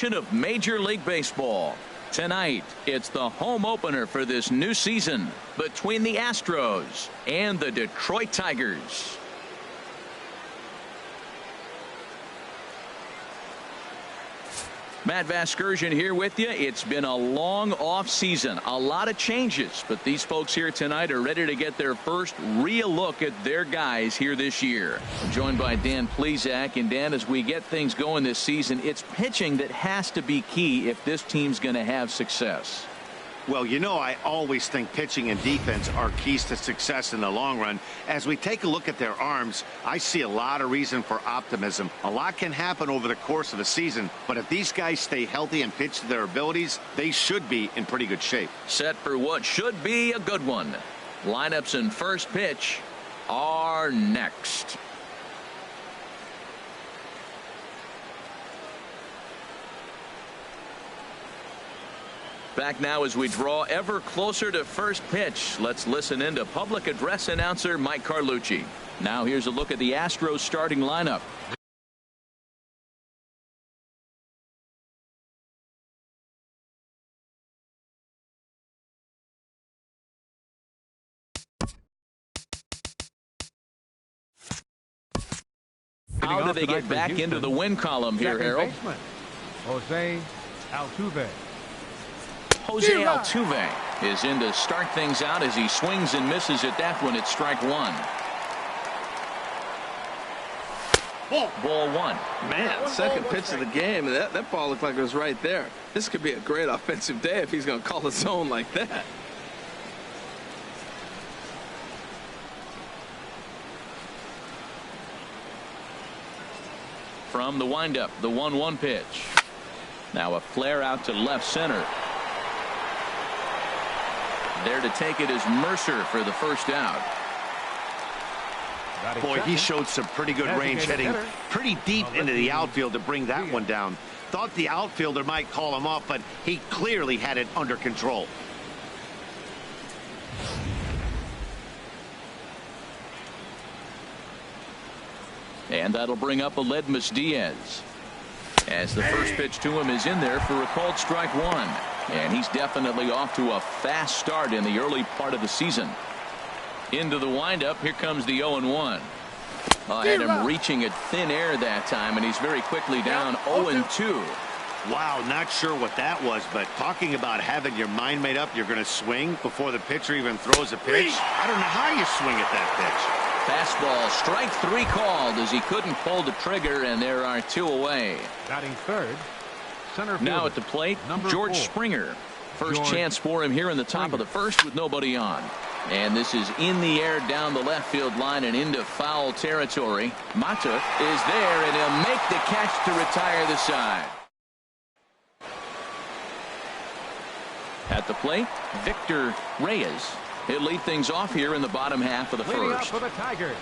Of Major League Baseball. Tonight, it's the home opener for this new season between the Astros and the Detroit Tigers. Matt Vasgersian here with you. It's been a long off season, a lot of changes, but these folks here tonight are ready to get their first real look at their guys here this year. I'm joined by Dan Plesac, and Dan, as we get things going this season, it's pitching that has to be key if this team's going to have success. Well, you know, I always think pitching and defense are keys to success in the long run. As we take a look at their arms, I see a lot of reason for optimism. A lot can happen over the course of a season, but if these guys stay healthy and pitch to their abilities, they should be in pretty good shape. Set for what should be a good one. Lineups and first pitch are next. Back now as we draw ever closer to first pitch. Let's listen in to public address announcer Mike Carlucci. Now here's a look at the Astros starting lineup. How do they get back into the win column here, Harold? Jose Altuve. Jose Altuve is in to start things out as he swings and misses at that one. It's strike one. Ball one. Man, second pitch of the game. That ball looked like it was right there. This could be a great offensive day if he's going to call his own like that. From the windup, the 1-1 pitch. Now a flare out to left center. There to take it is Mercer for the first out. Boy, he showed some pretty good range, heading pretty deep into the outfield to bring that one down. Thought the outfielder might call him off, but he clearly had it under control. And that'll bring up Aledmys Diaz. As the first pitch to him is in there for a called strike one. And he's definitely off to a fast start in the early part of the season. Into the windup. Here comes the 0-1. Had him reaching at thin air that time, and he's very quickly down 0-2. Wow, not sure what that was, but talking about having your mind made up, you're going to swing before the pitcher even throws a pitch. I don't know how you swing at that pitch. Fastball, strike three called as he couldn't pull the trigger, and there are two away. Batting third. Now at the plate, George Springer. First chance for him here in the top of the first with nobody on. And this is in the air down the left field line and into foul territory. Mata is there, and he'll make the catch to retire the side. At the plate, Victor Reyes. He'll lead things off here in the bottom half of the first. For the Tigers.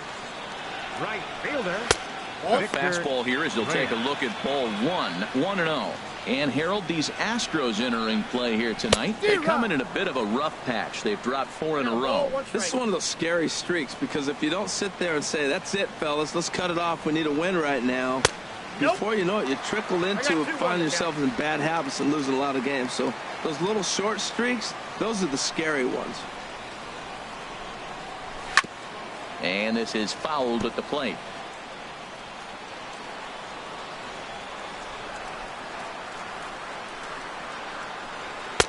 Right fielder. A fastball here as he'll take a look at ball one. 1-0. And Harold, these Astros entering play here tonight. They come in a bit of a rough patch. They've dropped 4 in a row. This is one of those scary streaks, because if you don't sit there and say, that's it, fellas, let's cut it off, we need a win right now, before you know it, you trickle into finding yourself in bad habits and losing a lot of games. So those little short streaks, those are the scary ones. And this is fouled at the plate.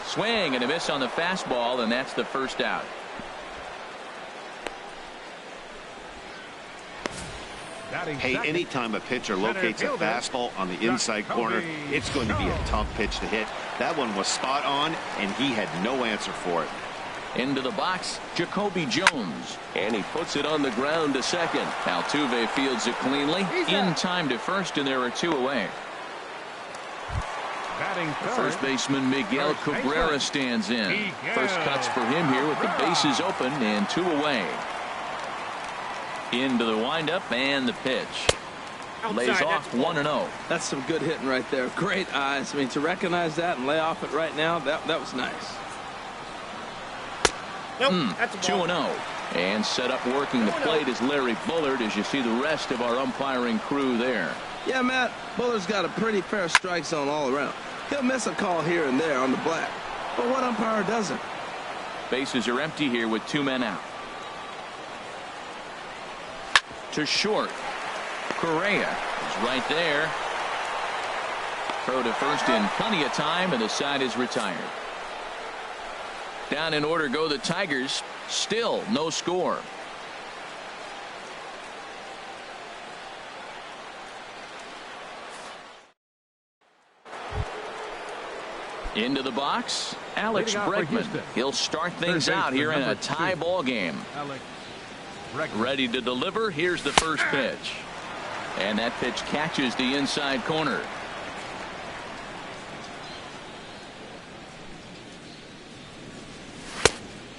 Swing and a miss on the fastball, and that's the first out. Hey, anytime a pitcher locates a fastball on the inside corner, it's going to be a tough pitch to hit. That one was spot on, and he had no answer for it. Into the box, Jacoby Jones. And he puts it on the ground to second. Altuve fields it cleanly. In time to first, and there are two away. First baseman Miguel Cabrera stands in. First cuts for him here with the bases open and two away. Into the windup and the pitch. Lays off 1-0. That's some good hitting right there. Great eyes. I mean, to recognize that and lay off it right now, that was nice. 2-0. And set up working the plate is Larry Bullard as you see the rest of our umpiring crew there. Yeah, Matt, Buller's got a pretty fair strike zone all around. He'll miss a call here and there on the black, but what umpire doesn't? Bases are empty here with 2 men out. To short. Correa is right there. Throw to first in plenty of time, and the side is retired. Down in order go the Tigers. Still no score. Into the box, Alex Bregman. He'll start things out here in a tie ball game. Ready to deliver. Here's the first pitch. And that pitch catches the inside corner.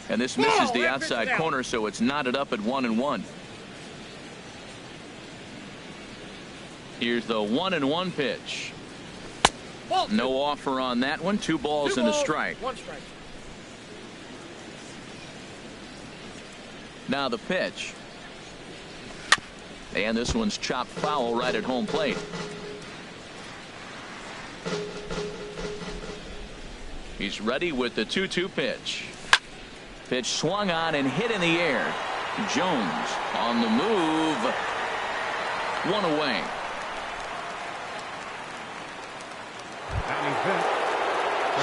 And this misses the outside corner, so it's knotted up at 1-1. Here's the 1-1 pitch. No offer on that one. 2 balls and a strike. 1 strike. Now the pitch. And this one's chopped foul right at home plate. He's ready with the 2-2 pitch. Pitch swung on and hit in the air. Jones on the move. 1 away.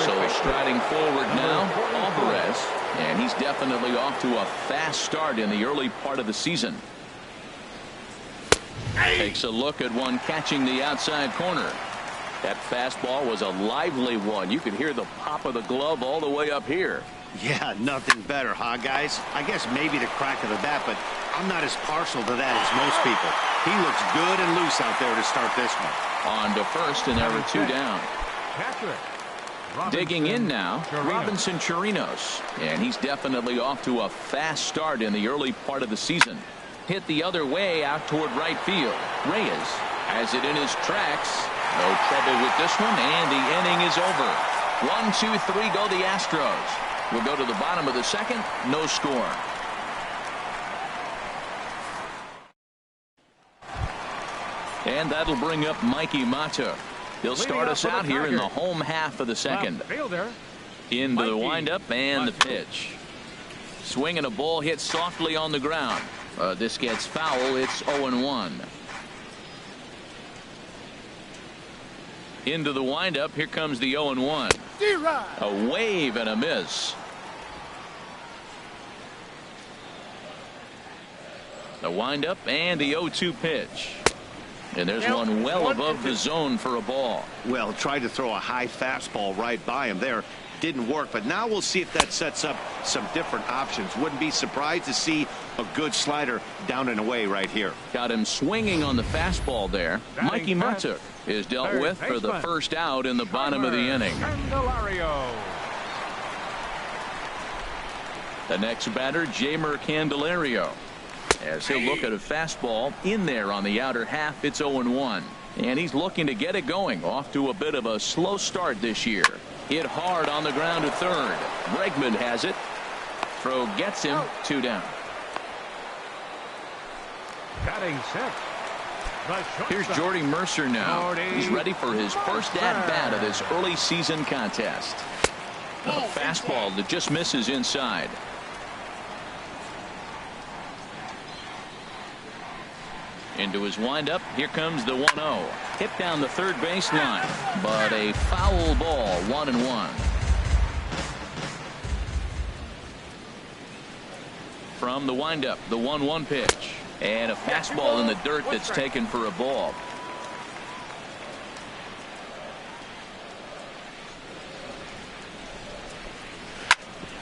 So striding forward now, Alvarez, and he's definitely off to a fast start in the early part of the season. Takes a look at one catching the outside corner. That fastball was a lively one. You could hear the pop of the glove all the way up here. Yeah, nothing better, huh, guys? I guess maybe the crack of the bat, but I'm not as partial to that as most people. He looks good and loose out there to start this one. On to first, and there were 2 down. Digging in now, Robinson Chirinos, and he's definitely off to a fast start in the early part of the season. Hit the other way out toward right field. Reyes has it in his tracks. No trouble with this one, and the inning is over. 1, 2, 3 go the Astros. We'll go to the bottom of the second. No score. And that'll bring up Mikey Mata. He'll start us out here in the home half of the second. Into the windup and the pitch. Swinging a ball hit softly on the ground. This gets foul. It's 0-1. Into the windup. Here comes the 0-1. A wave and a miss. The windup and the 0-2 pitch. And there's one well above the zone for a ball. Well, tried to throw a high fastball right by him there. Didn't work, but now we'll see if that sets up some different options. Wouldn't be surprised to see a good slider down and away right here. Got him swinging on the fastball there. Mikey Mata is dealt with for the first out in the bottom of the inning. The next batter, Jamer Candelario. As he'll look at a fastball in there on the outer half. It's 0-1. And he's looking to get it going. Off to a bit of a slow start this year. Hit hard on the ground to third. Bregman has it. Throw gets him. 2 down. Here's Jordy Mercer now. He's ready for his first at-bat of this early season contest. A fastball that just misses inside. Into his windup. Here comes the 1-0. Hit down the third base line, but a foul ball. 1-1. From the windup, the 1-1 pitch, and a fastball in the dirt that's taken for a ball.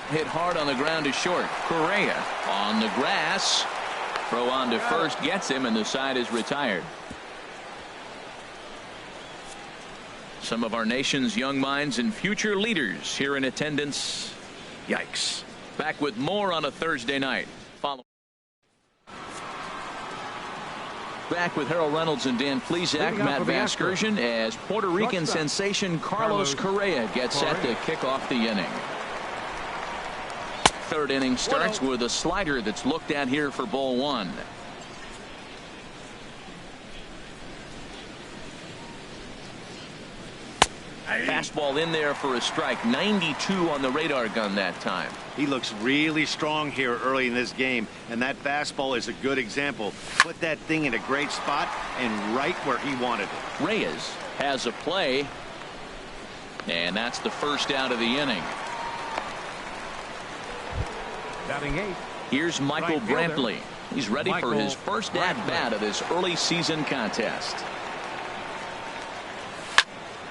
Hit hard on the ground to short. Correa on the grass. Throw on to first gets him, and the side is retired. Some of our nation's young minds and future leaders here in attendance. Yikes. Back with more on a Thursday night. Back with Harold Reynolds and Dan Plesac, Matt Vasgersian, as Puerto Rican sensation Carlos Correa gets set to kick off the inning. Third inning starts with a slider that's looked at here for ball 1. Fastball in there for a strike. 92 on the radar gun that time. He looks really strong here early in this game, and that fastball is a good example. Put that thing in a great spot and right where he wanted it. Reyes has a play, and that's the first out of the inning. Batting 8. Here's Michael Right fielder. Brantley. He's ready for his first at-bat of this early season contest.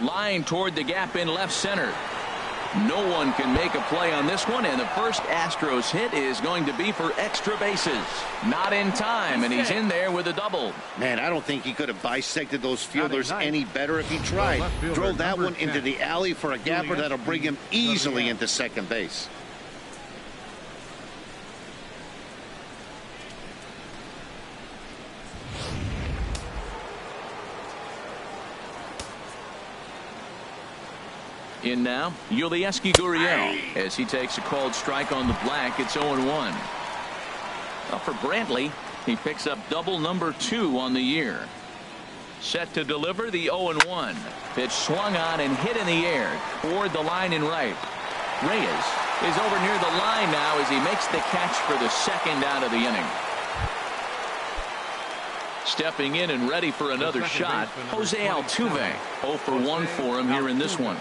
Line toward the gap in left center. No one can make a play on this one, and the first Astros hit is going to be for extra bases. Not in time, and he's in there with a double. Man, I don't think he could have bisected those fielders Batting any better if he tried. left fielder, Drove that number one into 10. the alley for a gapper that'll bring him easily into second base. In now, Yulieski Gurriel as he takes a called strike on the black. It's 0-1. Well, for Brantley, he picks up double number 2 on the year. Set to deliver the 0-1. Pitch swung on and hit in the air toward the line and right. Reyes is over near the line now as he makes the catch for the second out of the inning. Stepping in and ready for another shot, Jose Altuve. 0 for 1 for him here in this one.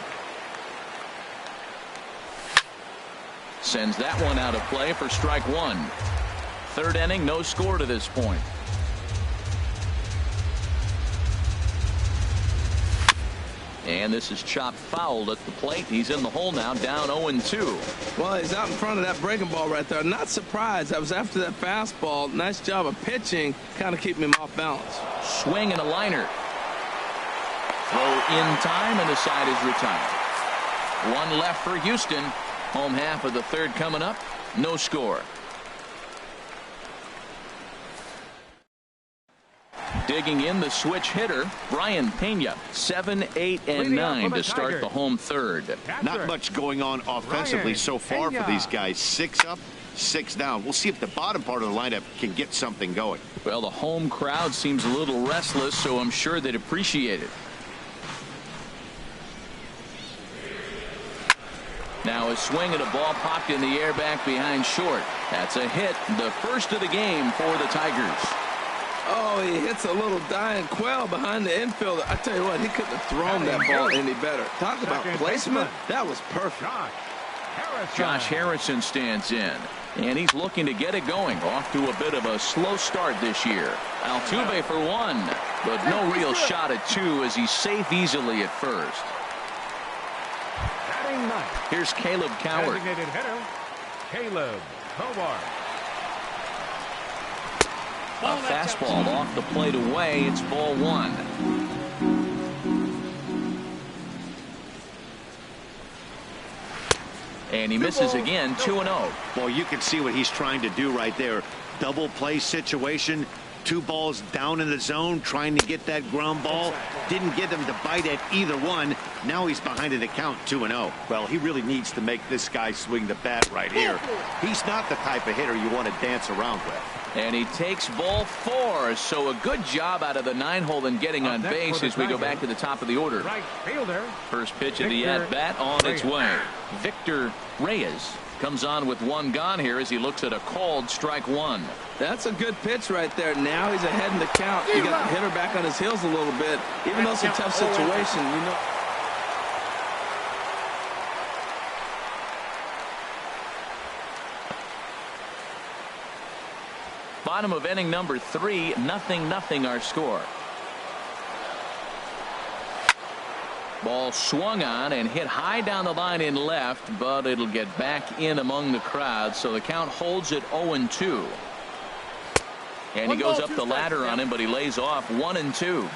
Sends that one out of play for strike 1. Third inning, no score to this point. And this is chopped foul at the plate. He's in the hole now, down 0-2. Well, he's out in front of that breaking ball right there. Not surprised. I was after that fastball. Nice job of pitching, kind of keeping him off balance. Swing and a liner. Throw in time, and the side is retired. One left for Houston. Home half of the third coming up. No score. Digging in the switch hitter, Brian Pena. 7, 8, and 9 to start the home third. Not much going on offensively so far for these guys. 6 up, 6 down. We'll see if the bottom part of the lineup can get something going. Well, the home crowd seems a little restless, so I'm sure they'd appreciate it. Now a swing and a ball popped in the air back behind short. That's a hit, the first of the game for the Tigers. Oh, he hits a little dying quail behind the infielder. I tell you what, he couldn't have thrown that ball any better. Talk about placement. That was perfect. Josh Harrison stands in, and he's looking to get it going. Off to a bit of a slow start this year. Altuve for 1, but no real shot at 2 as he's safe easily at first. Here's Caleb Coward. Designated hitter, Caleb Coward. A fastball off the plate away. It's ball 1. And he misses again. 2-0. Well, you can see what he's trying to do right there. Double play situation. 2 balls down in the zone, trying to get that ground ball. Didn't get him to bite at either one. Now he's behind in the count, 2-0. Well, he really needs to make this guy swing the bat right here. He's not the type of hitter you want to dance around with. And he takes ball 4. So a good job out of the 9-hole in getting on base as we go back to the top of the order. Right fielder. First pitch of the at-bat on its way. Victor Reyes comes on with 1 gone here as he looks at a called strike 1. That's a good pitch right there. Now he's ahead in the count. You got the hitter back on his heels a little bit. Even though it's a tough situation, you know. Bottom of inning number 3, 0-0 our score. Ball swung on and hit high down the line in left, but it'll get back in among the crowd, so the count holds at 0-2. And he goes up the ladder on him, but he lays off 1-2.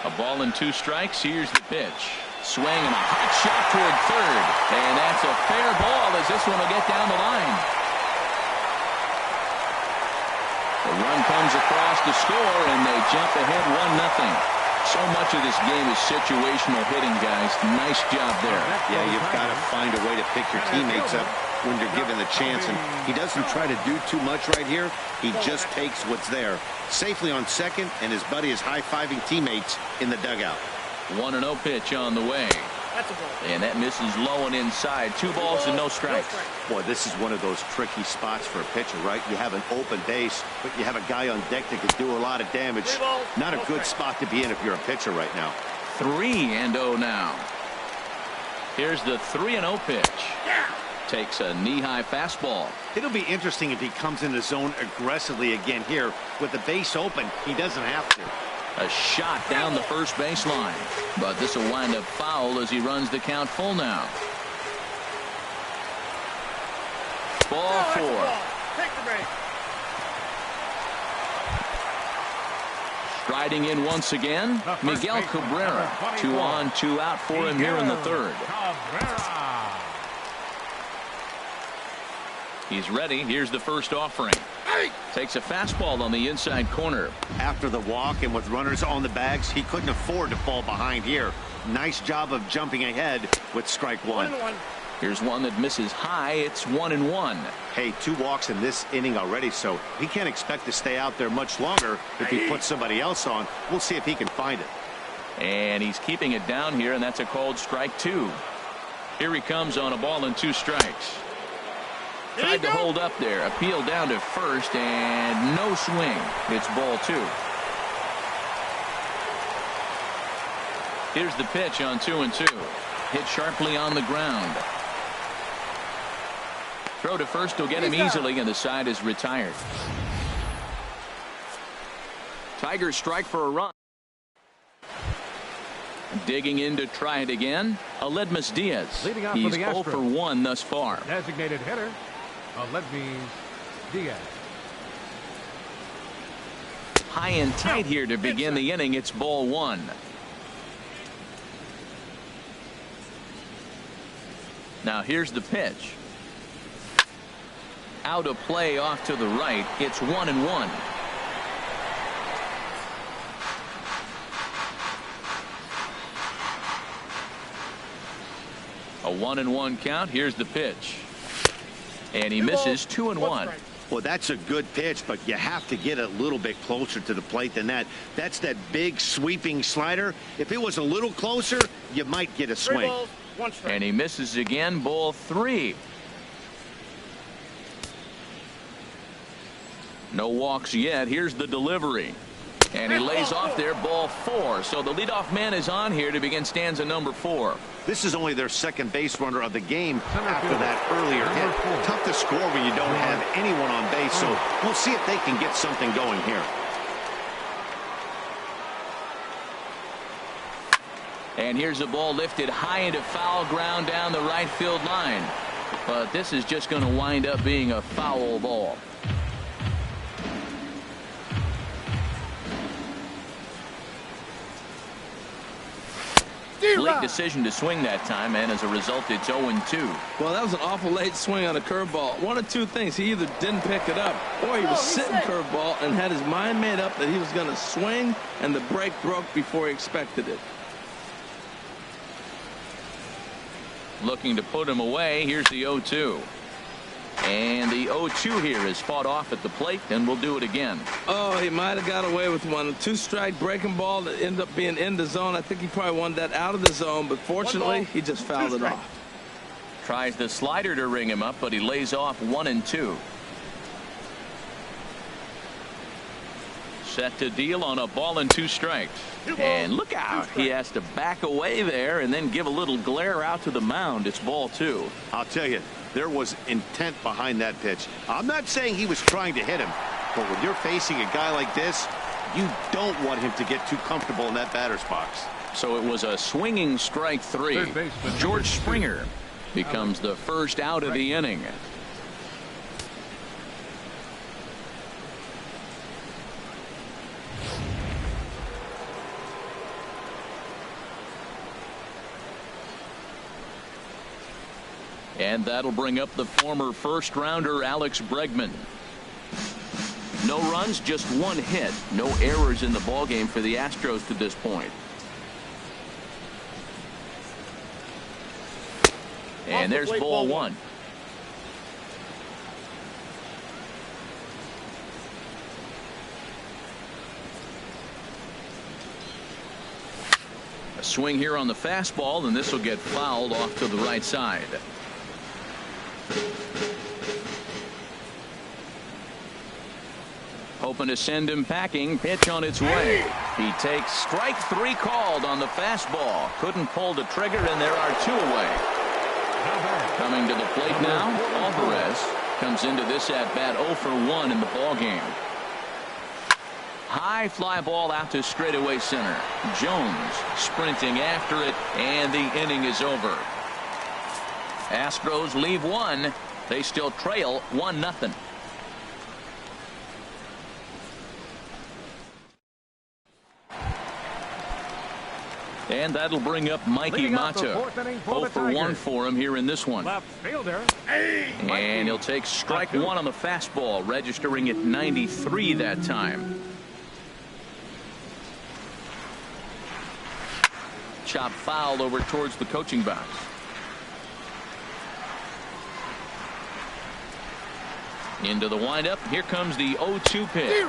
A ball and 2 strikes. Here's the pitch. Swing and a hot shot toward third. And that's a fair ball as this one will get down the line. The run comes across to score, and they jump ahead 1-0. So much of this game is situational hitting, guys. Nice job there. Yeah, you've got to find a way to pick your teammates up when you're given the chance, and he doesn't try to do too much right here. He just takes what's there. Safely on second, and his buddy is high-fiving teammates in the dugout. 1-0 pitch on the way. And that misses low and inside. 2 balls and no strikes. Boy, this is one of those tricky spots for a pitcher, right? You have an open base, but you have a guy on deck that can do a lot of damage. Not a good spot to be in if you're a pitcher right now. 3-0 now. Here's the 3-0 pitch. Takes a knee-high fastball. It'll be interesting if he comes in the zone aggressively again here. With the base open, he doesn't have to. A shot down the first baseline. But this will wind up foul as he runs the count full now. Ball 4. Take the break. Striding in once again, Miguel Cabrera. 2 on, 2 out for him here in the third. He's ready. Here's the first offering. Takes a fastball on the inside corner. After the walk and with runners on the bags, he couldn't afford to fall behind here. Nice job of jumping ahead with strike 1. Here's one that misses high. It's 1-1. Hey, 2 walks in this inning already, so he can't expect to stay out there much longer if he puts somebody else on. We'll see if he can find it. And he's keeping it down here, and that's a called strike 2. Here he comes on a ball and 2 strikes. Tried to hold up there. Appeal down to first, and no swing. It's ball 2. Here's the pitch on 2-2. Hit sharply on the ground. Throw to first will get him easily, and the side is retired. Tigers strike for a run. Digging in to try it again, Aledmus Diaz. Leading off He's for the 0 for 1 thus far. Designated hitter, Aledmus Diaz. High and tight here to begin the inning. It's ball 1. Now here's the pitch. Out of play off to the right. It's 1-1. A 1-1 count. Here's the pitch. And he misses 2-1. Well, that's a good pitch, but you have to get a little bit closer to the plate than that. That's that big sweeping slider. If it was a little closer, you might get a swing. And he misses again. Ball 3. No walks yet. Here's the delivery. And he lays off there. Ball 4. So the leadoff man is on here to begin stanza number 4. This is only their second base runner of the game after that earlier hit. Tough to score when you don't have anyone on base, so we'll see if they can get something going here. And here's a ball lifted high into foul ground down the right field line. But this is just going to wind up being a foul ball. Late decision to swing that time, and as a result, it's 0-2. Well, that was an awful late swing on a curveball. One of 2 things. He either didn't pick it up, or he was sitting curveball and had his mind made up that he was going to swing, and the break broke before he expected it. Looking to put him away. Here's the 0-2. And the 0-2 here is fought off at the plate, and we'll do it again. Oh, he might have got away with one. A 2-strike breaking ball that ended up being in the zone. I think he probably wanted that out of the zone, but fortunately, he just fouled it off. Tries the slider to ring him up, but he lays off 1-2. Set to deal on a ball and 2 strikes. And look out. He has to back away there and then give a little glare out to the mound. It's ball 2. I'll tell you, there was intent behind that pitch. I'm not saying he was trying to hit him, but when you're facing a guy like this, you don't want him to get too comfortable in that batter's box. So it was a swinging strike 3. George Springer becomes the first out of the inning. And that'll bring up the former first-rounder Alex Bregman. No runs, just 1 hit. No errors in the ballgame for the Astros to this point. And there's ball 1. A swing here on the fastball, and this will get fouled off to the right side. Hoping to send him packing. Pitch on its way. He takes strike 3 called on the fastball. Couldn't pull the trigger, and there are 2 away. Coming to the plate now, Alvarez comes into this at-bat 0 for 1 in the ballgame. High fly ball out to straightaway center. Jones sprinting after it, and the inning is over. Astros leave 1. They still trail 1-0. And that'll bring up Mikey Mata. 0 for 1 for him here in this one. Left fielder. And he'll take strike 1 on the fastball, registering at 93 that time. Chop foul over towards the coaching box. Into the windup. Here comes the 0-2 pitch.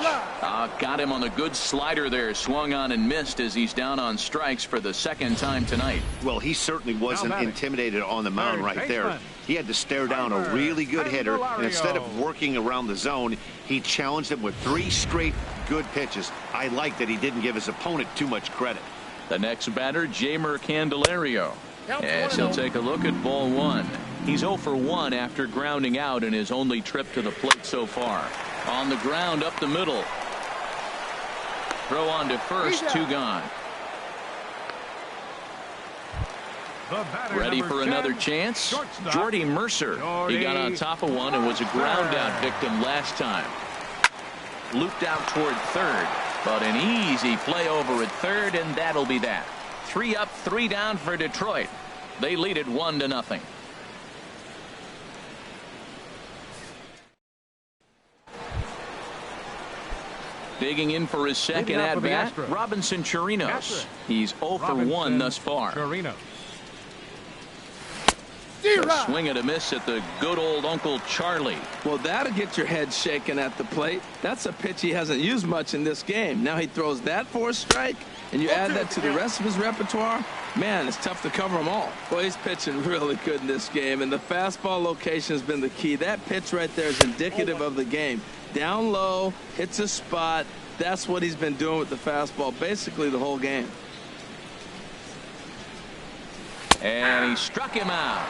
Got him on a good slider there. Swung on and missed as he's down on strikes for the second time tonight. Well, he certainly wasn't intimidated on the mound right there. He had to stare down a really good hitter, and instead of working around the zone, he challenged him with 3 straight good pitches. I like that he didn't give his opponent too much credit. The next batter, Jamer Candelario, as he'll take a look at ball 1. He's 0 for 1 after grounding out in his only trip to the plate so far. On the ground up the middle. Throw on to first, 2 gone. Ready for another chance. Jordy Mercer. He got on top of one and was a ground out victim last time. Looped out toward third, but an easy play over at third, and that'll be that. 3 up, 3 down for Detroit. They lead it 1-0. Digging in for his second at-bat, Robinson Chirinos. He's 0 for 1 thus far. A swing and a miss at the good old Uncle Charlie. Well, that'll get your head shaken at the plate. That's a pitch he hasn't used much in this game. Now he throws that for a strike, and you add that to the rest of his repertoire. Man, it's tough to cover them all. Boy, he's pitching really good in this game, and the fastball location has been the key. That pitch right there is indicative of the game. Down low, hits a spot. That's what he's been doing with the fastball basically the whole game. And he struck him out.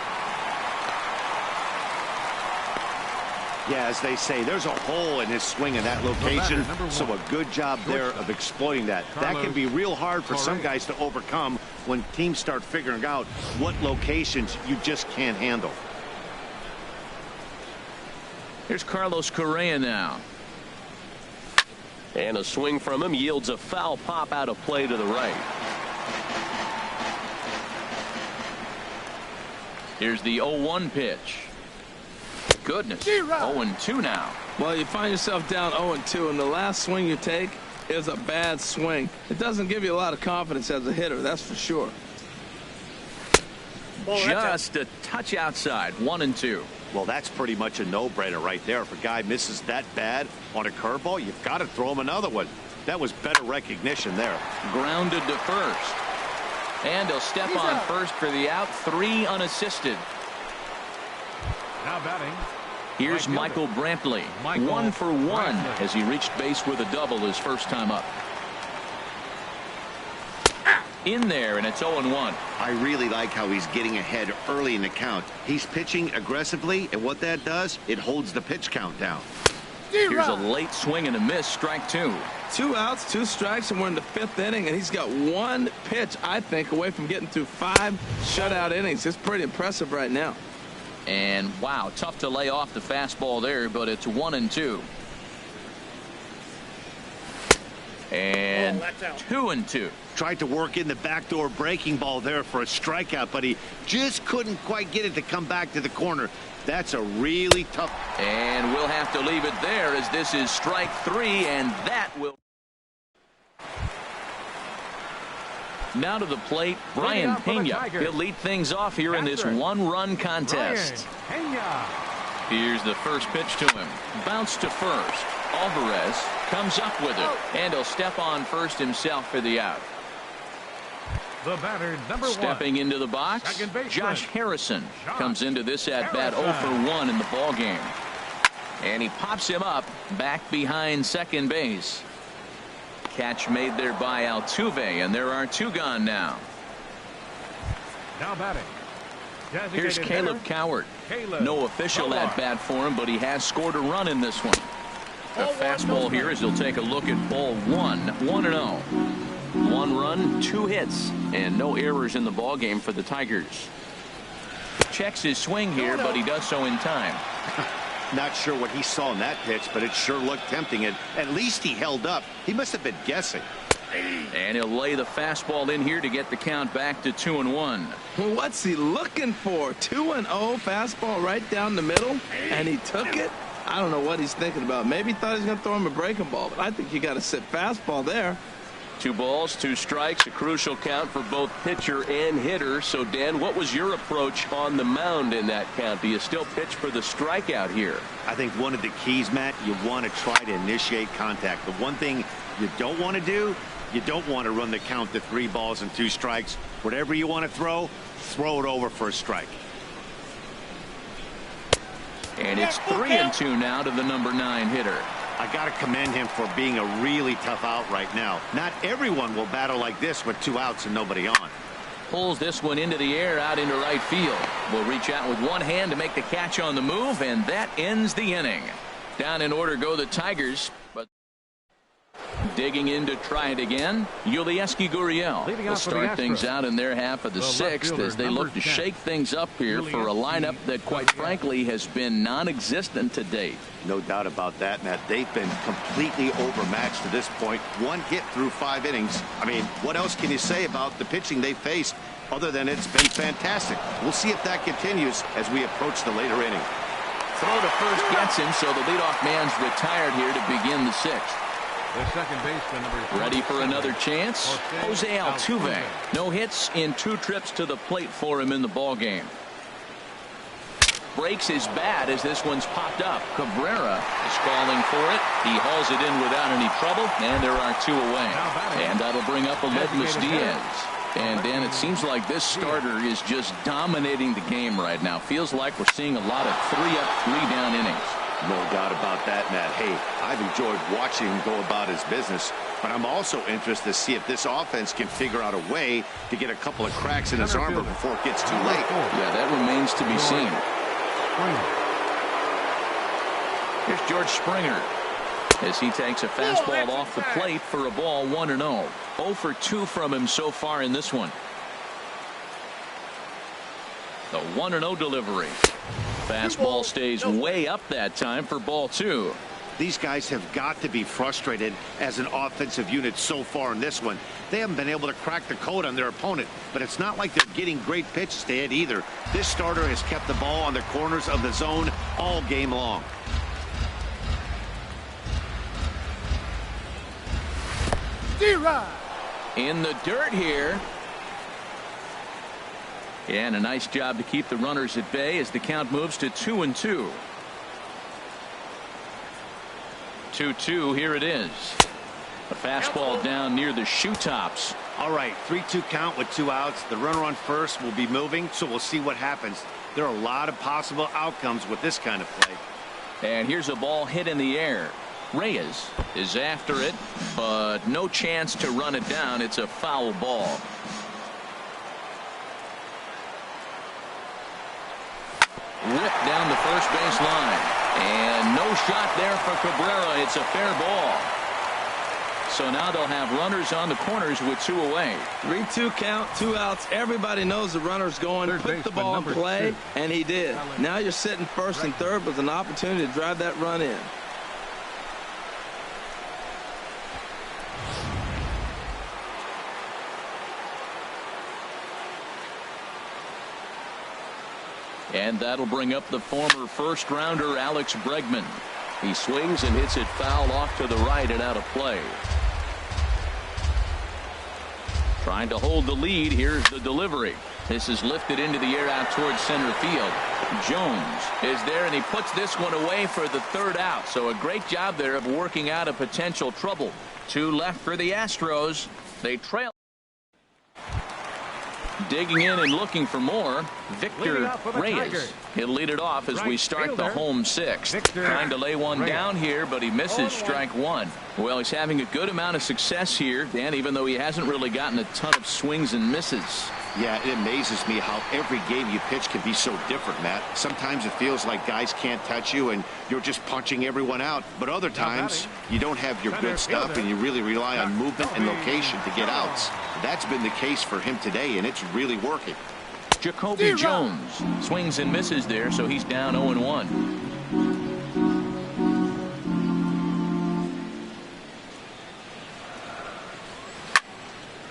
Yeah, as they say, there's a hole in his swing in that location, so a good job there of exploiting that. That can be real hard for some guys to overcome when teams start figuring out what locations you just can't handle. Here's Carlos Correa now. And a swing from him yields a foul pop out of play to the right. Here's the 0-1 pitch. Goodness, 0-2 now. Well, you find yourself down 0-2, and the last swing you take is a bad swing. It doesn't give you a lot of confidence as a hitter, that's for sure. Just a touch outside, 1-2. Well, that's pretty much a no-brainer right there. If a guy misses that bad on a curveball, you've got to throw him another one. That was better recognition there. Grounded to first. And he'll step on first for the out, 3 unassisted. Now batting. Here's Michael Brantley. 1 for 1 as he reached base with a double his first time up. In there, and it's 0-1. I really like how he's getting ahead early in the count. He's pitching aggressively, and what that does, it holds the pitch count down. Here's a late swing and a miss, strike 2. 2 outs, 2 strikes, and we're in the 5th inning, and he's got 1 pitch, I think, away from getting through 5 shutout innings. It's pretty impressive right now. And wow, tough to lay off the fastball there, but it's 1-2. And 2-2. Tried to work in the backdoor breaking ball there for a strikeout, but he just couldn't quite get it to come back to the corner. That's a really tough. And we'll have to leave it there as this is strike 3, and that will. Now to the plate, Brian Pena. He'll lead things off here in this 1-run contest. Here's the first pitch to him. Bounce to first. Alvarez comes up with it, and he'll step on first himself for the out. The batter, number 1. Stepping into the box, Josh Harrison comes into this at-bat 0 for 1 in the ball game. And he pops him up back behind second base. Catch made there by Altuve, and there are 2 gone now. Now batting. Here's Caleb Coward. No official at-bat for him, but he has scored a run in this one. The fastball here as he'll take a look at ball 1, 1-0. 1 run, 2 hits, and no errors in the ball game for the Tigers. Checks his swing here, but he does so in time. Not sure what he saw in that pitch, but it sure looked tempting, and at least he held up. He must have been guessing. And he'll lay the fastball in here to get the count back to 2-1. What's he looking for? 2-0 fastball right down the middle, and he took it. I don't know what he's thinking about. Maybe he thought he was going to throw him a breaking ball, but I think you got to sit fastball there. 2 balls, 2 strikes, a crucial count for both pitcher and hitter. So, Dan, what was your approach on the mound in that count? Do you still pitch for the strikeout here? I think one of the keys, Matt, you want to try to initiate contact. The one thing you don't want to do, you don't want to run the count to 3 balls and 2 strikes. Whatever you want to throw it over for a strike. And it's 3-2 now to the number 9 hitter. I got to commend him for being a really tough out right now. Not everyone will battle like this with 2 outs and nobody on. Pulls this one into the air out into right field. Will reach out with one hand to make the catch on the move, and that ends the inning. Down in order go the Tigers, but digging in to try it again, Yulieski Gurriel will start things out in their half of the 6th as they look to shake things up here for a lineup that, quite frankly, has been non-existent to date. No doubt about that, Matt. They've been completely overmatched to this point. 1 hit through 5 innings. I mean, what else can you say about the pitching they faced other than it's been fantastic? We'll see if that continues as we approach the later inning. Throw to first gets him, so the leadoff man's retired here to begin the 6th. The second baseman, number 2. Ready for another chance? Jose Altuve. No hits in 2 trips to the plate for him in the ball game. Breaks his bat as this one's popped up. Cabrera is calling for it. He hauls it in without any trouble, and there are 2 away. And that'll bring up Aledmys Diaz. And Dan, it seems like this starter is just dominating the game right now. Feels like we're seeing a lot of 3-up, 3-down innings. No doubt about that, Matt. Hey, I've enjoyed watching him go about his business, but I'm also interested to see if this offense can figure out a way to get a couple of cracks in his armor before it gets too late. Yeah, that remains to be seen. Here's George Springer as he takes a fastball off the plate for a ball 1-0. 0 for 2 from him so far in this one. The 1-0 delivery. Fastball stays way up that time for ball 2. These guys have got to be frustrated as an offensive unit so far in this one. They haven't been able to crack the code on their opponent, but it's not like they're getting great pitches to hit either. This starter has kept the ball on the corners of the zone all game long. In the dirt here. And a nice job to keep the runners at bay as the count moves to 2-2. 2-2, here it is. A fastball down near the shoe tops. All right, 3-2 count with 2 outs. The runner on first will be moving, so we'll see what happens. There are a lot of possible outcomes with this kind of play. And here's a ball hit in the air. Reyes is after it, but no chance to run it down. It's a foul ball. Ripped down the first base line. And no shot there for Cabrera. It's a fair ball. So now they'll have runners on the corners with 2 away. 3-2 count, 2 outs. Everybody knows the runner's going. Put the ball in play, and he did. Now you're sitting first and third with an opportunity to drive that run in. And that'll bring up the former first-rounder Alex Bregman. He swings and hits it foul off to the right and out of play. Trying to hold the lead. Here's the delivery. This is lifted into the air out towards center field. Jones is there, and he puts this one away for the 3rd out. So a great job there of working out a potential trouble. 2 left for the Astros. They trail. Digging in and looking for more, Victor Leading off for the Reyes. Tigers. He'll lead it off as we Right start the fielder, home sixth. Victor Trying to lay one Reyes. down here, but he misses 0-1. strike one. Well, he's having a good amount of success here, Dan, even though he hasn't really gotten a ton of swings and misses. Yeah, it amazes me how every game you pitch can be so different, Matt. Sometimes it feels like guys can't touch you and you're just punching everyone out. But other times you don't have your good stuff and you really rely on movement and location to get outs. That's been the case for him today, and it's really working. Jacoby Jones swings and misses there, so he's down 0-1.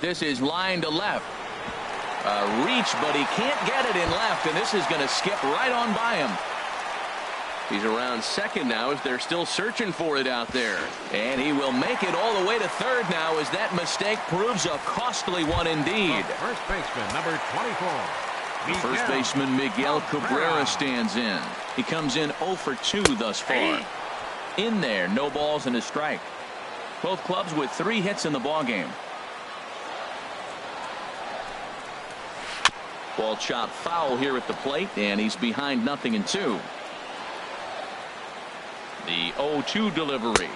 This is line to left. A reach, but he can't get it in left, and this is going to skip right on by him. He's around second now as they're still searching for it out there. And he will make it all the way to third now as that mistake proves a costly one indeed. First baseman, number 24. First baseman Miguel Cabrera stands in. He comes in 0 for 2 thus far. In there, no balls and a strike. Both clubs with 3 hits in the ballgame. Ball chopped foul here at the plate, and he's behind 0-2. The 0-2 delivery.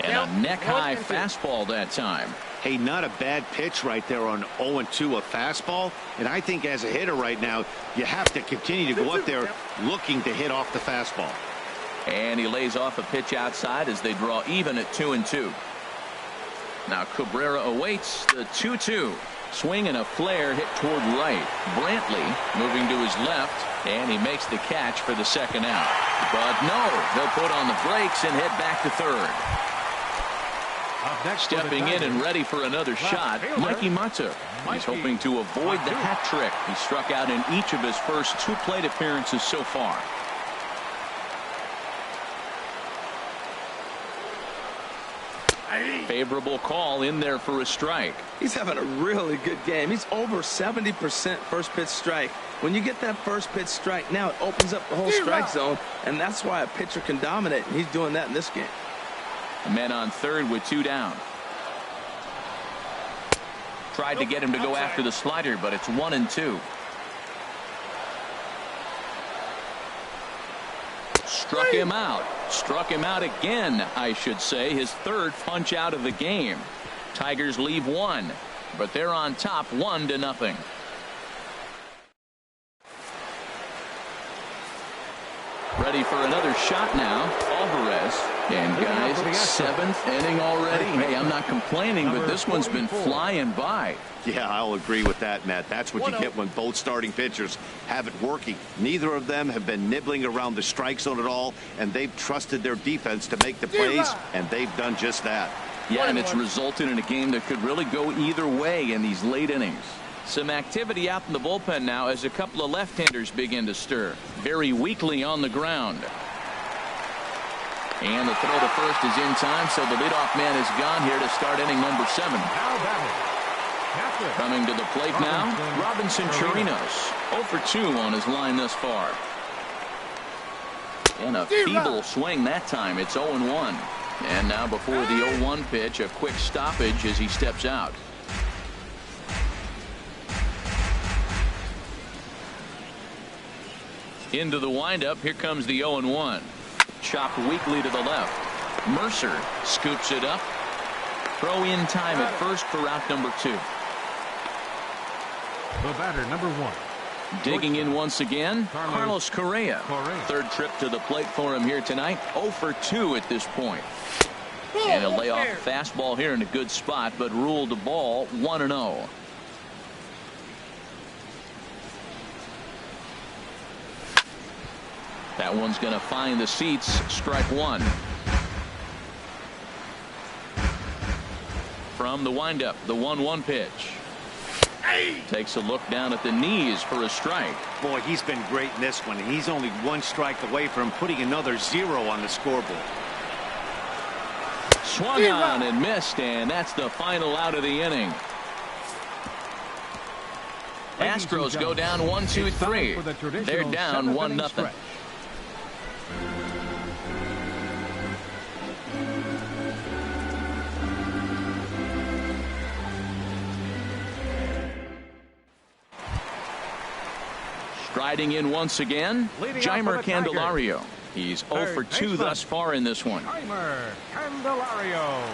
And a neck-high fastball that time. Hey, not a bad pitch right there on 0-2, a fastball. And I think as a hitter right now, you have to continue to go up there looking to hit off the fastball. And he lays off a pitch outside as they draw even at 2-2. Now Cabrera awaits the 2-2. Swing and a flare hit toward right. Brantley moving to his left, and he makes the catch for the second out. But no, he'll put on the brakes and head back to third. Stepping in and ready for another shot, Mikey Mata. He's hoping to avoid the hat trick. He struck out in each of his first 2 plate appearances so far. Favorable call in there for a strike. He's having a really good game. He's over 70% first pitch strike. When you get that first pitch strike, now it opens up the whole strike zone, and that's why a pitcher can dominate, and he's doing that in this game. Men on third with 2 down. Tried to get him to go after the slider, but it's 1-2. Struck him out. Struck him out again, I should say. His 3rd punch out of the game. Tigers leave 1, but they're on top 1-0. Ready for another shot now. Alvarez. And guys, 7th inning already. Hey, I'm not complaining, but this one's been flying by. Yeah, I'll agree with that, Matt. That's what you get when both starting pitchers have it working. Neither of them have been nibbling around the strike zone at all, and they've trusted their defense to make the plays, and they've done just that. Yeah, and it's resulted in a game that could really go either way in these late innings. Some activity out in the bullpen now as a couple of left-handers begin to stir. Very weakly on the ground. And the throw to first is in time, so the leadoff man is gone here to start inning number 7. Coming to the plate now, Robinson Chirinos. 0 for 2 on his line thus far. And a feeble swing that time. It's 0-1. And now before the 0-1 pitch, a quick stoppage as he steps out. Into the windup. Here comes the 0-1. Chopped weakly to the left. Mercer scoops it up. Throw in time at first for out number 2. The batter, number 1. Digging in once again, Carlos Correa. 3rd trip to the plate for him here tonight. 0 for 2 at this point. And a layoff fastball here in a good spot, but ruled the ball 1-0. That one's going to find the seats. Strike 1. From the windup, the 1-1 pitch. Takes a look down at the knees for a strike. Boy, he's been great in this one. He's only 1 strike away from putting another 0 on the scoreboard. Swung on and missed, and that's the final out of the inning. Astros go down 1-2-3. They're down 1-0. Striding in once again, Jeimer Candelario. He's 0 for 2 thus far in this one. Jeimer Candelario.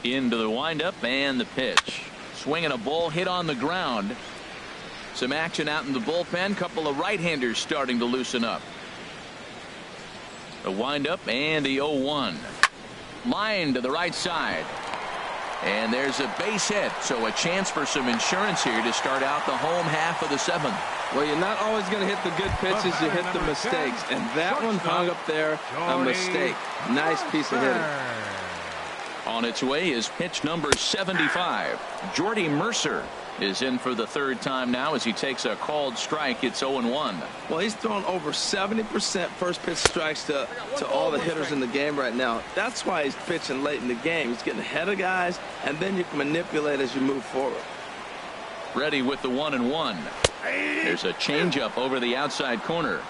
Into the windup and the pitch. Swinging a ball hit on the ground. Some action out in the bullpen. Couple of right-handers starting to loosen up. The windup and the 0-1. Line to the right side. And there's a base hit. So a chance for some insurance here to start out the home half of the 7th. Well, you're not always going to hit the good pitches. You hit the mistakes. And that one hung up there, a mistake. Nice piece of hitting. On its way is pitch number 75. Jordy Mercer is in for the 3rd time now as he takes a called strike. It's 0-1. Well, he's thrown over 70% first pitch strikes to all the hitters in the game right now. That's why he's pitching late in the game. He's getting ahead of guys, and then you can manipulate as you move forward. Ready with the 1-1. There's a changeup over the outside corner.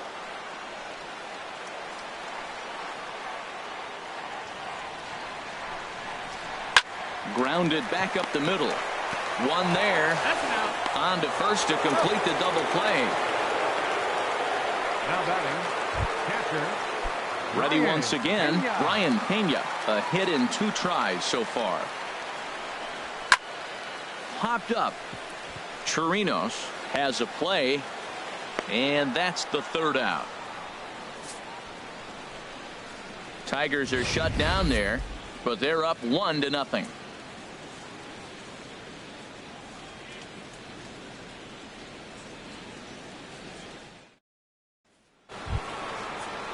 Grounded back up the middle. One there. On to first to complete the double play. Now batting, catcher. Ready once again, Brian Pena. A hit in 2 tries so far. Popped up. Chirinos has a play, and that's the 3rd out. Tigers are shut down there, but they're up 1-0.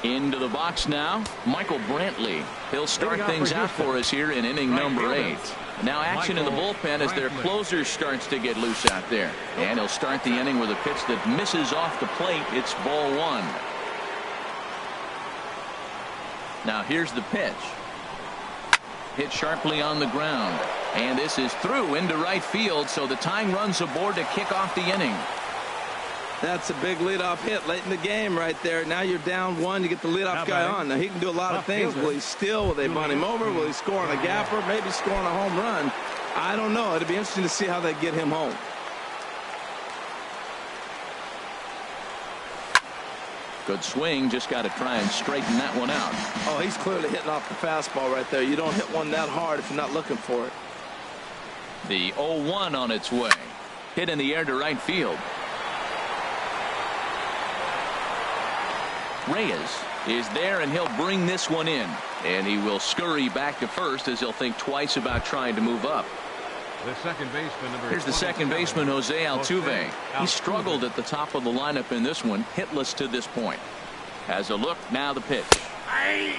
Into the box now, Michael Brantley. He'll start things out for us here in inning number 8. Now action in the bullpen as their closer starts to get loose out there. And he'll start the inning with a pitch that misses off the plate. It's ball 1. Now here's the pitch. Hit sharply on the ground. And this is through into right field, so the tying run's aboard to kick off the inning. That's a big leadoff hit late in the game right there. Now you're down 1. You get the leadoff guy on. Now he can do a lot of things. Will he steal? Will they bunt him over? Will he score on a gapper? Maybe score on a home run. I don't know. It'll be interesting to see how they get him home. Good swing. Just got to try and straighten that one out. Oh, he's clearly hitting off the fastball right there. You don't hit one that hard if you're not looking for it. The 0-1 on its way. Hit in the air to right field. Reyes is there, and he'll bring this one in. And he will scurry back to first as he'll think twice about trying to move up. The second baseman, here's the second baseman, Jose Altuve. He struggled at the top of the lineup in this one, hitless to this point. Has a look, now the pitch.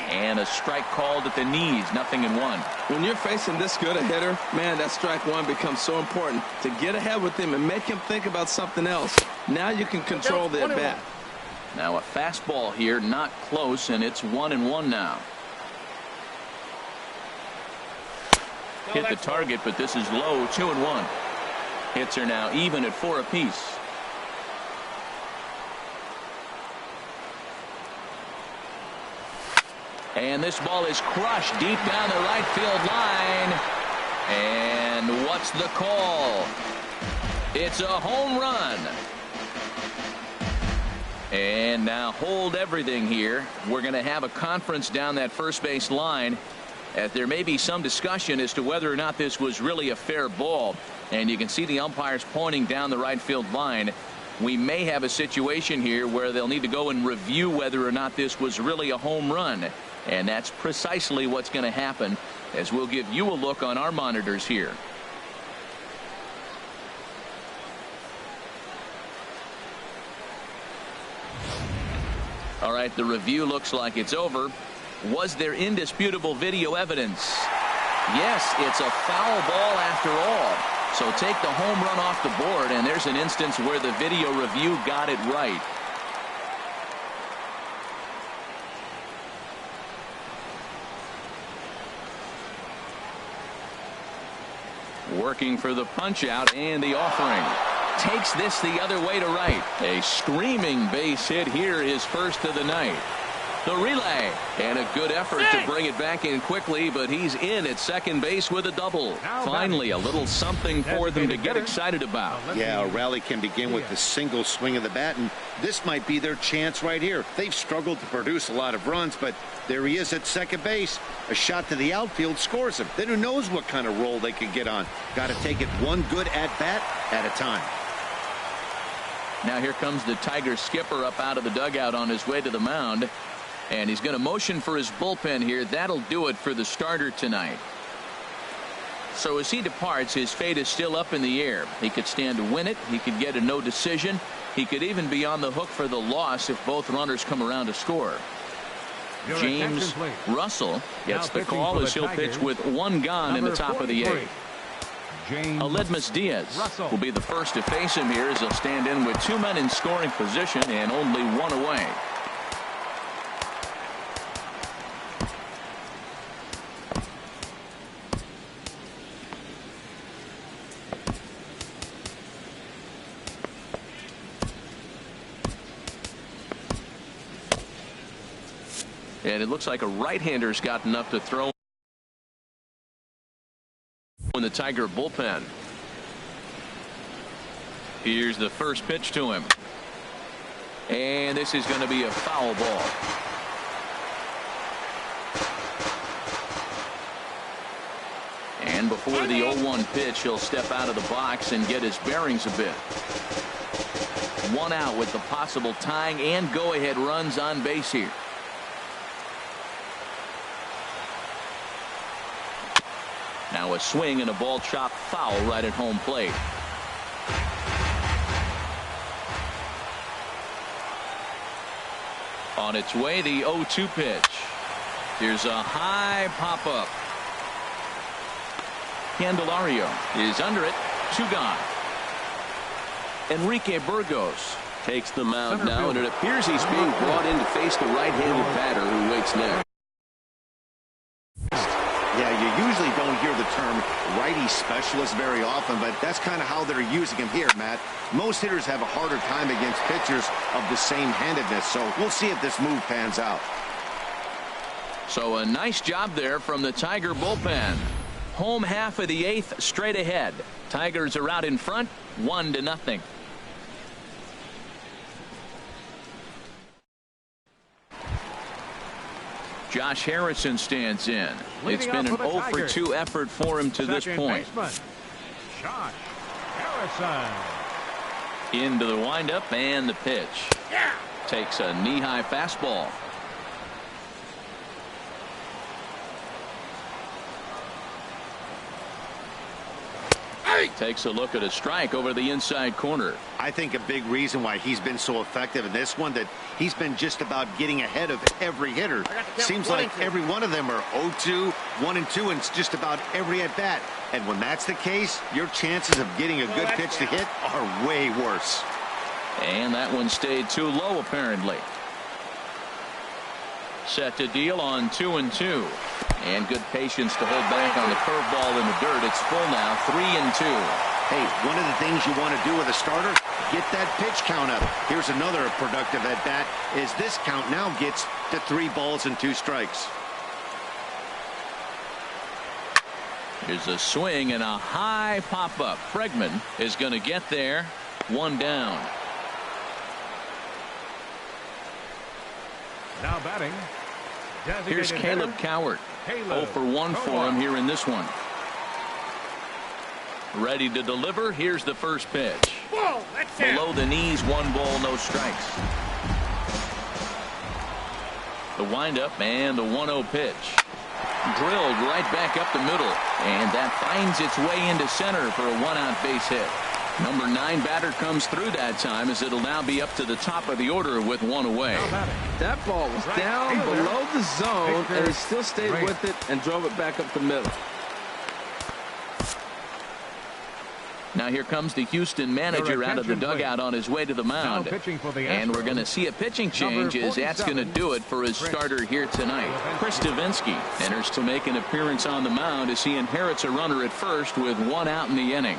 And a strike called at the knees, 0-1. When you're facing this good a hitter, man, that strike 1 becomes so important to get ahead with him and make him think about something else. Now you can control the at-bat. Now a fastball here, not close, and it's 1-1 now. Hit the target, but this is low, 2-1. Hits are now even at 4 apiece. And this ball is crushed deep down the right field line. And what's the call? It's a home run. And now hold everything here. We're going to have a conference down that first base line. There may be some discussion as to whether or not this was really a fair ball. And you can see the umpires pointing down the right field line. We may have a situation here where they'll need to go and review whether or not this was really a home run. And that's precisely what's going to happen, as we'll give you a look on our monitors here. All right, the review looks like it's over. Was there indisputable video evidence? Yes, it's a foul ball after all. So take the home run off the board, and there's an instance where the video review got it right. Working for the punch out, and the offering takes this the other way to right. A screaming base hit here, his first of the night. The relay, and a good effort to bring it back in quickly, but he's in at second base with a double. Finally, a little something for them to get excited about. Yeah, a rally can begin with the single swing of the bat, and this might be their chance right here. They've struggled to produce a lot of runs, but there he is at second base. A shot to the outfield scores him. Then who knows what kind of role they could get on. Got to take it one good at-bat at a time. Now here comes the Tigers skipper up out of the dugout on his way to the mound. And he's going to motion for his bullpen here. That'll do it for the starter tonight. So as he departs, his fate is still up in the air. He could stand to win it. He could get a no decision. He could even be on the hook for the loss if both runners come around to score. James Russell gets the call as he'll pitch with one gone in the top of the eighth. Aledmus Diaz will be the first to face him here as he'll stand in with two men in scoring position and only one away. And it looks like a right-hander's got enough to throw in the Tiger bullpen. Here's the first pitch to him. And this is going to be a foul ball. And before the 0-1 pitch, he'll step out of the box and get his bearings a bit. One out with the possible tying and go-ahead runs on base here. Now a swing and a ball chopped foul right at home plate. On its way, the 0-2 pitch. Here's a high pop-up. Candelario is under it. Two gone. Enrique Burgos takes the mound now, and it appears he's being brought in to face the right-handed batter who waits next. Yeah, you usually don't hear the term righty specialist very often, but that's kind of how they're using him here, Matt. Most hitters have a harder time against pitchers of the same handedness, so we'll see if this move pans out. So a nice job there from the Tiger bullpen. Home half of the eighth straight ahead. Tigers are out in front 1-0. Josh Harrison stands in. It's been an 0-for-2 effort for him to this point. Josh Harrison. Into the windup and the pitch. Takes a knee-high fastball. Takes a look at a strike over the inside corner. I think a big reason why he's been so effective in this one, that he's been just about getting ahead of every hitter. Seems like every one of them are 0-2, 1-2, and it's just about every at bat. And when that's the case, your chances of getting a good pitch to hit are way worse. And that one stayed too low, apparently. Set to deal on 2-2. And good patience to hold back on the curveball in the dirt. It's full now, 3-2. Hey, one of the things you want to do with a starter, get that pitch count up. Here's another productive at bat, as this count now gets to 3 balls and 2 strikes. Here's a swing and a high pop-up. Bregman is going to get there. 1 down. Now batting. Here's Caleb Cowart. 0-for-1 for him here in this one. Ready to deliver. Here's the first pitch. Below the knees, 1 ball, no strikes. The windup and the 1-0 pitch. Drilled right back up the middle. And that finds its way into center for a 1-out base hit. Number 9 batter comes through that time, as it'll now be up to the top of the order with 1 away. That ball was down below the zone, and he still stayed with it and drove it back up the middle. Now here comes the Houston manager out of the dugout on his way to the mound. And we're going to see a pitching change as that's going to do it for his starter here tonight. Chris Davinsky enters to make an appearance on the mound as he inherits a runner at first with 1 out in the inning.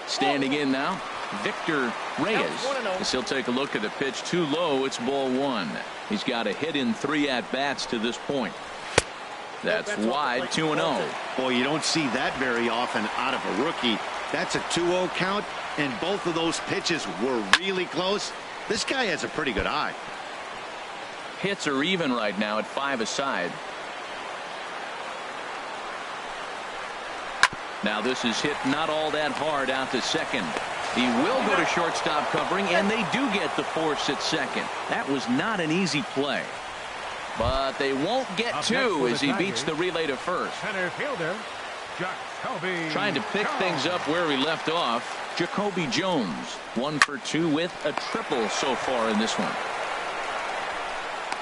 Standing in now, Victor Reyes. As he'll take a look at the pitch too low, it's ball 1. He's got a hit in 3 at-bats to this point. That's wide, 2-0. Boy, you don't see that very often out of a rookie. That's a 2-0 count, and both of those pitches were really close. This guy has a pretty good eye. Hits are even right now at 5 aside. Now this is hit not all that hard out to second. He will go to shortstop covering, and they do get the force at second. That was not an easy play. But they won't get 2 as he beats the relay to first. Center fielder, Trying to pick things up where he left off. Jacoby Jones, 1 for 2 with a triple so far in this one.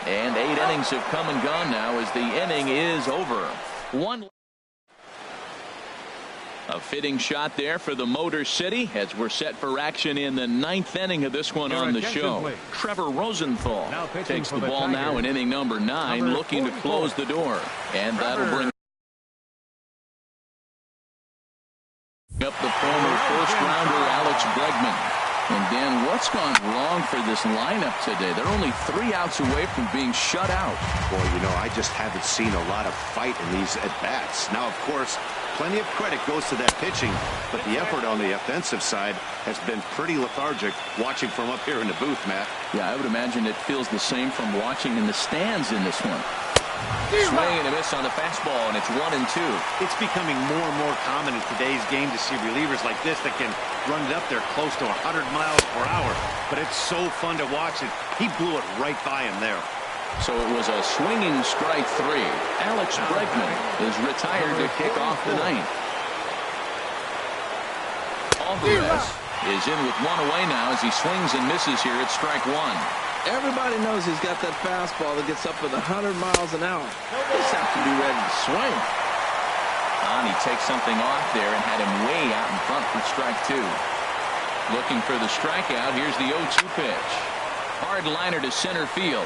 And 8 innings have come and gone now as the inning is over. A fitting shot there for the Motor City as we're set for action in the 9th inning of this one on the show. Please. Trevor Rosenthal takes the ball now in inning number 9, looking to close the door. And that'll bring up the former first-rounder Alex Bregman. And Dan, what's gone wrong for this lineup today? They're only 3 outs away from being shut out. Boy, you know, I just haven't seen a lot of fight in these at-bats. Now, of course, plenty of credit goes to that pitching, but the effort on the offensive side has been pretty lethargic watching from up here in the booth, Matt. Yeah, I would imagine it feels the same from watching in the stands in this one. Swing and a miss on the fastball, and it's 1-2. It's becoming more and more common in today's game to see relievers like this that can run it up there close to 100 miles per hour. But it's so fun to watch it. He blew it right by him there. So it was a swinging strike 3. Alex Bregman is retired to kick off the 9th. Alvarez is in with 1 away now as he swings and misses here at strike 1. Everybody knows he's got that fastball that gets up with 100 miles an hour. Just have to be ready to swing. And he takes something off there and had him way out in front for strike 2. Looking for the strikeout. Here's the 0-2 pitch. Hard liner to center field.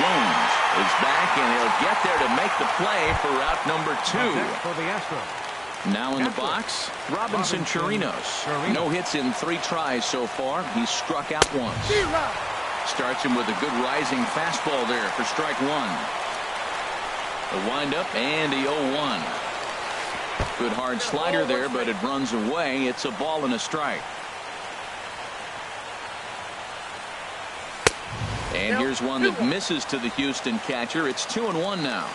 Jones is back, and he'll get there to make the play for route number 2. For the Astros. Now in the box, Robinson Chirinos. No hits in 3 tries so far. He's struck out once. Starts him with a good rising fastball there for strike 1. The windup and the 0-1. Good hard slider there, but it runs away. It's a ball and a strike. And here's one that misses to the Houston catcher. It's 2-1 now.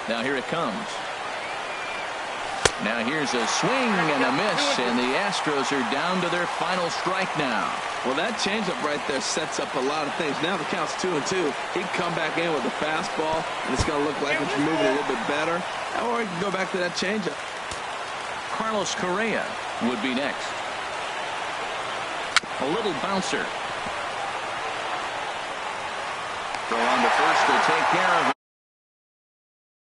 Now here it comes. Now here's a swing and a miss, and the Astros are down to their final strike now. Well, that changeup right there sets up a lot of things. Now the count's 2-2. He can come back in with a fastball, and it's going to look like it's moving a little bit better. Or he can go back to that changeup. Carlos Correa would be next. A little bouncer. Throw on to first to take care of it.